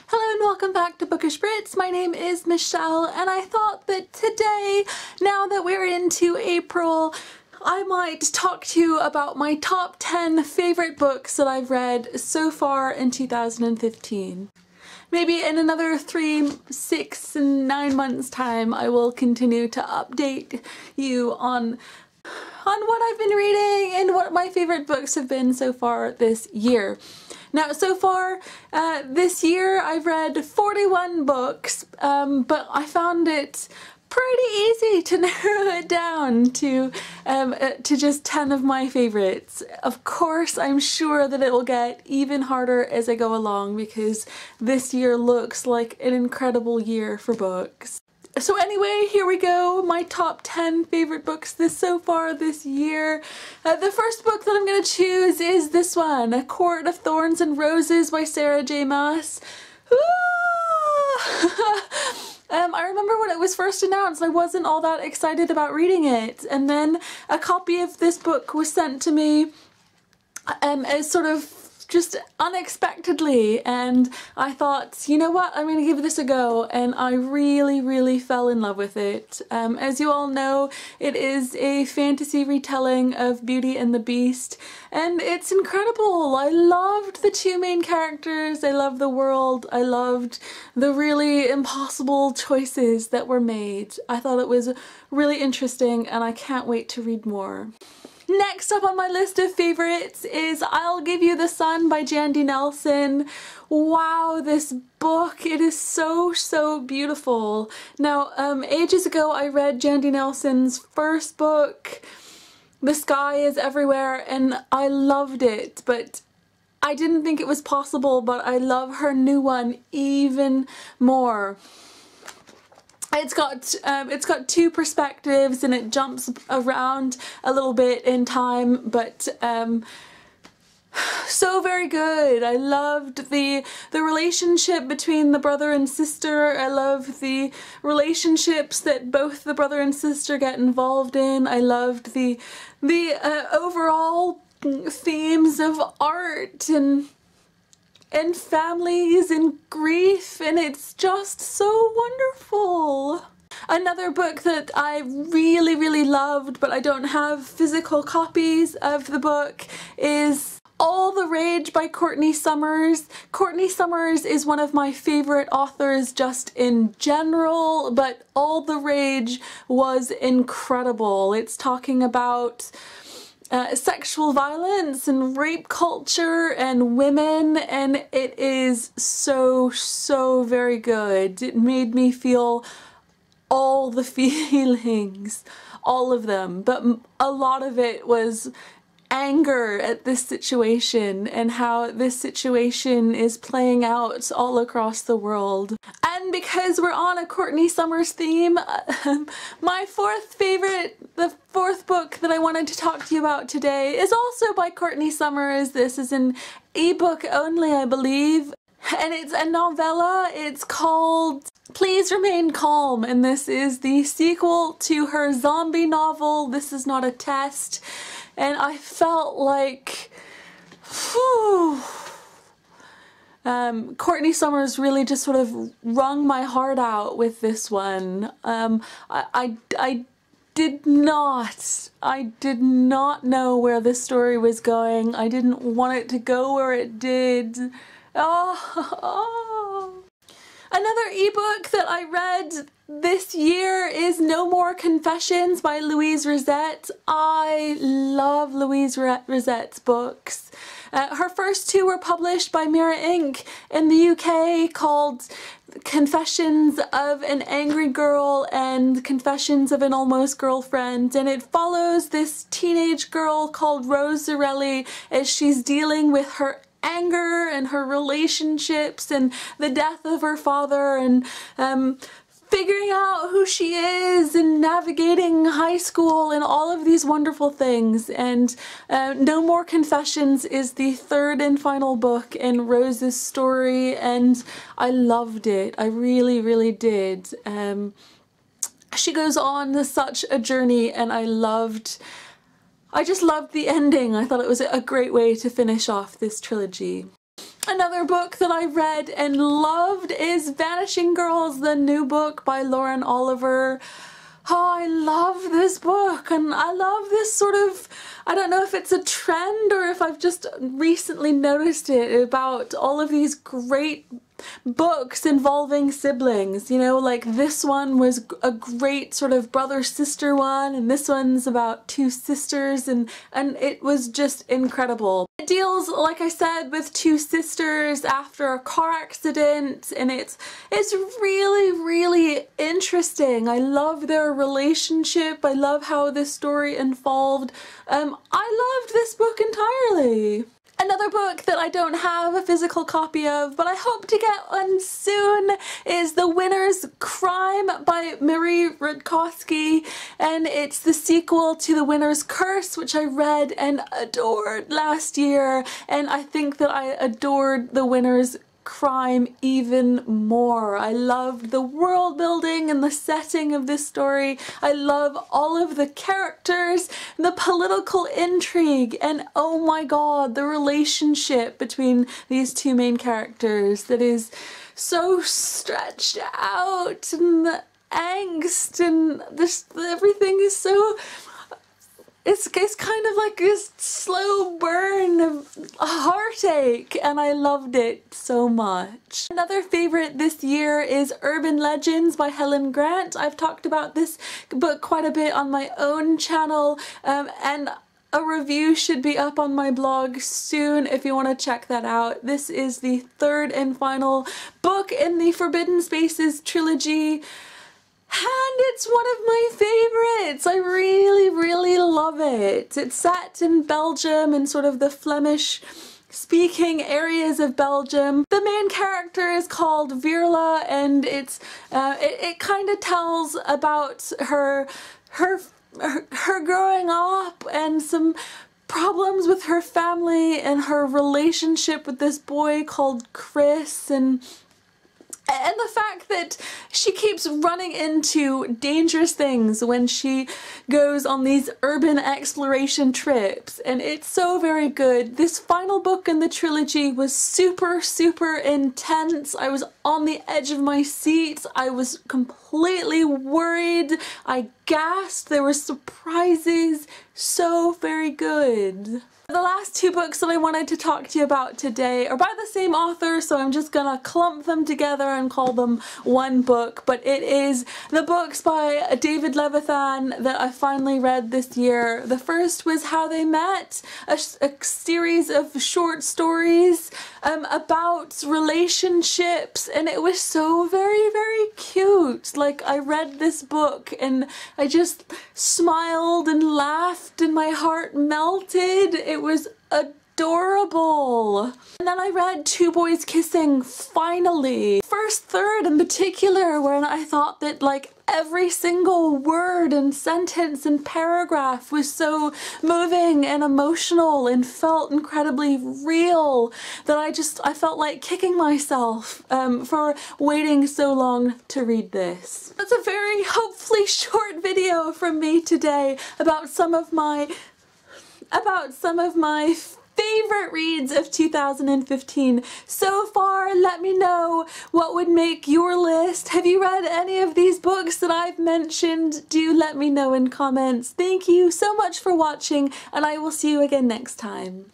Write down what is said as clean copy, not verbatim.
Hello and welcome back to Bookish Brits. My name is Michelle and I thought that today, now that we're into April, I might talk to you about my top 10 favourite books that I've read so far in 2015. Maybe in another 3, 6 and 9 months time I will continue to update you on what I've been reading and what my favourite books have been so far this year. Now, so far this year I've read 41 books, but I found it pretty easy to narrow it down to just 10 of my favourites. Of course, I'm sure that it will get even harder as I go along because this year looks like an incredible year for books. So anyway, here we go, my top 10 favourite books so far this year. The first book that I'm going to choose is this one, A Court of Thorns and Roses by Sarah J. Maas. I remember when it was first announced, I wasn't all that excited about reading it, and then a copy of this book was sent to me as sort of just unexpectedly, and I thought, you know what, I'm going to give this a go, and I really fell in love with it. As you all know, it is a fantasy retelling of Beauty and the Beast, and it's incredible. I loved the two main characters, I loved the world, I loved the really impossible choices that were made. I thought it was really interesting and I can't wait to read more. Next up on my list of favourites is I'll Give You the Sun by Jandy Nelson. Wow, this book, it is so beautiful. Now, ages ago I read Jandy Nelson's first book, The Sky is Everywhere, and I loved it, but I didn't think it was possible, but I love her new one even more. It's got two perspectives and it jumps around a little bit in time, but so very good. I loved the relationship between the brother and sister. I love the relationships that both the brother and sister get involved in. I loved the overall themes of art and families and grief, and it's just so wonderful. Another book that I really loved, but I don't have physical copies of the book, is All the Rage by Courtney Summers. Courtney Summers is one of my favourite authors just in general, but All the Rage was incredible. It's talking about sexual violence and rape culture and women, and it is so very good. It made me feel all the feelings, all of them, but a lot of it was anger at this situation and how this situation is playing out all across the world. And because we're on a Courtney Summers theme, my the fourth book that I wanted to talk to you about today is also by Courtney Summers. This is an ebook only, I believe, and it's a novella. It's called Please Remain Calm, and this is the sequel to her zombie novel, This Is Not a Test. And I felt like, whew, Courtney Summers really just sort of wrung my heart out with this one. I did not know where this story was going. I didn't want it to go where it did. Oh. Another ebook that I read this year is No More Confessions by Louise Rozett. I love Louise Rozett's books. Her first two were published by Mirror Inc. in the UK, called Confessions of an Angry Girl and Confessions of an Almost Girlfriend, and it follows this teenage girl called Rose Zarelli as she's dealing with her anger and her relationships and the death of her father, and figuring out who she is and navigating high school and all of these wonderful things. And No More Confessions is the third and final book in Rose's story, and I loved it. I really did. She goes on such a journey, and I just loved the ending. I thought it was a great way to finish off this trilogy. Another book that I read and loved is Vanishing Girls, the new book by Lauren Oliver. Oh, I love this book, and I love this sort of, I don't know if it's a trend or if I've just recently noticed it, about all of these great books involving siblings. You know, like this one was a great sort of brother-sister one, and this one's about two sisters, and it was just incredible. It deals, like I said, with two sisters after a car accident, and it's really interesting. I love their relationship. I love how this story unfolded. I loved this book entirely. Another book that I don't have a physical copy of, but I hope to get one soon, is The Winner's Crime by Marie Rutkoski, and it's the sequel to The Winner's Curse, which I read and adored last year, and I think that I adored The Winner's Crime even more. I loved the world building and the setting of this story. I love all of the characters, the political intrigue, and oh my god, the relationship between these two main characters that is so stretched out, and the angst, and everything is so... It's kind of like this slow burn of heartache, and I loved it so much. Another favorite this year is Urban Legends by Helen Grant. I've talked about this book quite a bit on my own channel, and a review should be up on my blog soon if you want to check that out. This is the third and final book in the Forbidden Spaces trilogy. And it's one of my favorites. I really love it. It's set in Belgium, in sort of the Flemish speaking areas of Belgium. The main character is called Virla, and it kind of tells about her growing up and some problems with her family and her relationship with this boy called Chris, and the fact that she keeps running into dangerous things when she goes on these urban exploration trips, and it's so very good. This final book in the trilogy was super intense. I was on the edge of my seat. I was completely worried. I gasped. There were surprises. So very good. The last two books that I wanted to talk to you about today are by the same author, so I'm just gonna clump them together and call them one book, but it is the books by David Levithan that I finally read this year. The first was How They Met, a series of short stories about relationships, and it was so very cute. Like, I read this book and I just smiled and laughed and my heart melted. It was adorable. And then I read Two Boys Kissing, finally. First third in particular, when I thought that like every single word and sentence and paragraph was so moving and emotional and felt incredibly real that I felt like kicking myself for waiting so long to read this. That's a very hopefully short video from me today about some of my favorite reads of 2015 so far. Let me know what would make your list. Have you read any of these books that I've mentioned? Do let me know in comments. Thank you so much for watching, and I will see you again next time.